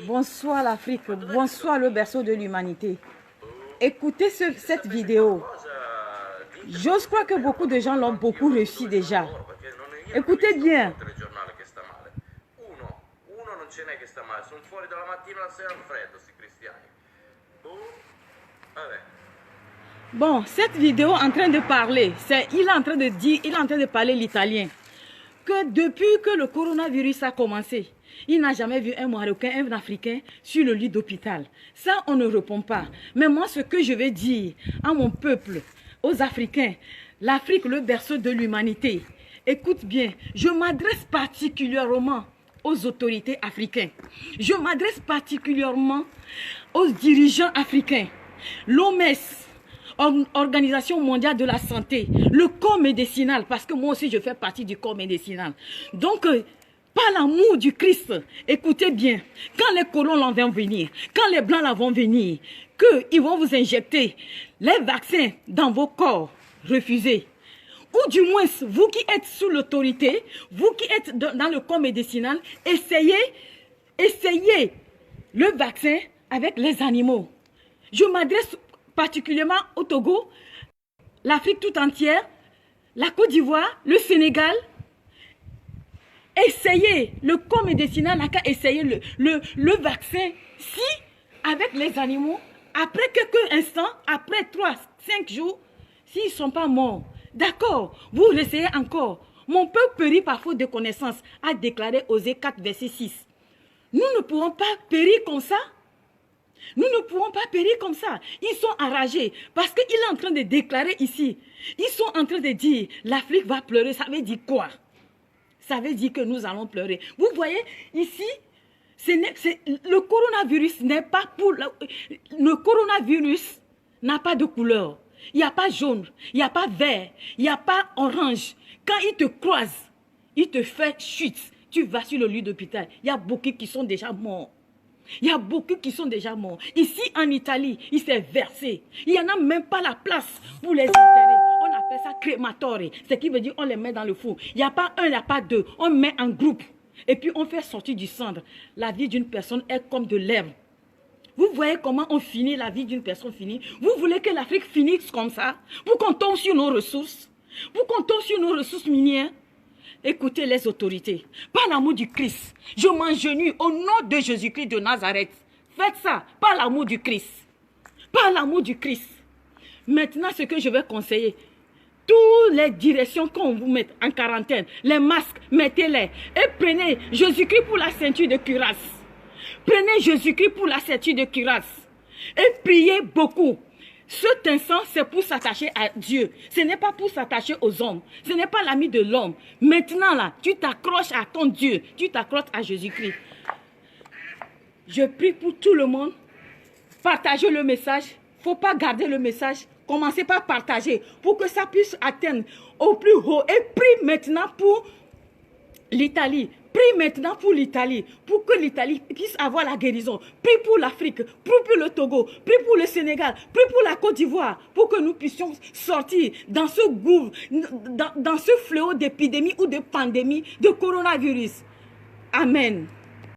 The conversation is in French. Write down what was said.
Bonsoir l'Afrique, bonsoir le berceau de l'humanité. Écoutez cette vidéo. J'ose croire que beaucoup de gens l'ont beaucoup reçu déjà. Écoutez bien. Bon, cette vidéo en train de parler, il est en train de dire, il est en train de parler l'italien. Que depuis que le coronavirus a commencé, il n'a jamais vu un Marocain, un Africain sur le lit d'hôpital. Ça, on ne répond pas. Mais moi, ce que je vais dire à mon peuple, aux Africains, l'Afrique, le berceau de l'humanité, écoute bien, je m'adresse particulièrement aux autorités africaines. Je m'adresse particulièrement aux dirigeants africains. L'OMS, Organisation mondiale de la santé, le corps médicinal, parce que moi aussi je fais partie du corps médicinal. Donc, par l'amour du Christ, écoutez bien, quand les colons vont venir, quand les blancs vont venir, qu'ils vont vous injecter les vaccins dans vos corps, refusez. Ou du moins, vous qui êtes sous l'autorité, vous qui êtes dans le corps médicinal, essayez le vaccin avec les animaux. Je m'adresse particulièrement au Togo, l'Afrique tout entière, la Côte d'Ivoire, le Sénégal. Essayez, le corps médicinal n'a qu'à essayer le vaccin si, avec les animaux, après quelques instants, après 3, 5 jours, s'ils ne sont pas morts, d'accord, vous l'essayez encore. Mon peuple périt par faute de connaissance, a déclaré Osée 4, verset 6. Nous ne pourrons pas périr comme ça. Nous ne pourrons pas périr comme ça. Ils sont enragés parce qu'il est en train de déclarer ici. Ils sont en train de dire, l'Afrique va pleurer. Ça veut dire quoi? Ça veut dire que nous allons pleurer. Vous voyez, ici, le coronavirus n'est pas pour... Le coronavirus n'a pas de couleur. Il n'y a pas jaune, il n'y a pas vert, il n'y a pas orange. Quand il te croise, il te fait chute. Tu vas sur le lit d'hôpital. Il y a beaucoup qui sont déjà morts. Il y a beaucoup qui sont déjà morts. Ici, en Italie, il s'est versé. Il n'y en a même pas la place pour les enterrer. On appelle ça crématoire. Ce qui veut dire on les met dans le four. Il n'y a pas un, il n'y a pas deux. On met en groupe. Et puis, on fait sortir du cendre. La vie d'une personne est comme de l'herbe. Vous voyez comment on finit la vie d'une personne finie? Vous voulez que l'Afrique finisse comme ça? Pour qu'on tombe sur nos ressources? Pour qu'on tombe sur nos ressources minières? Écoutez les autorités, par l'amour du Christ, je m'engenouille au nom de Jésus-Christ de Nazareth. Faites ça, par l'amour du Christ. Par l'amour du Christ. Maintenant, ce que je vais conseiller, toutes les directions qu'on vous met en quarantaine, les masques, mettez-les. Et prenez Jésus-Christ pour la ceinture de cuirasse. Prenez Jésus-Christ pour la ceinture de cuirasse. Et priez beaucoup. Cet instant, c'est pour s'attacher à Dieu. Ce n'est pas pour s'attacher aux hommes. Ce n'est pas l'ami de l'homme. Maintenant, là, tu t'accroches à ton Dieu. Tu t'accroches à Jésus-Christ. Je prie pour tout le monde. Partagez le message. Il ne faut pas garder le message. Commencez par partager pour que ça puisse atteindre au plus haut. Et prie maintenant pour l'Italie. Prie maintenant pour l'Italie, pour que l'Italie puisse avoir la guérison. Prie pour l'Afrique, prie pour le Togo, prie pour le Sénégal, prie pour la Côte d'Ivoire, pour que nous puissions sortir dans ce gouffre, dans ce fléau d'épidémie ou de pandémie de coronavirus. Amen.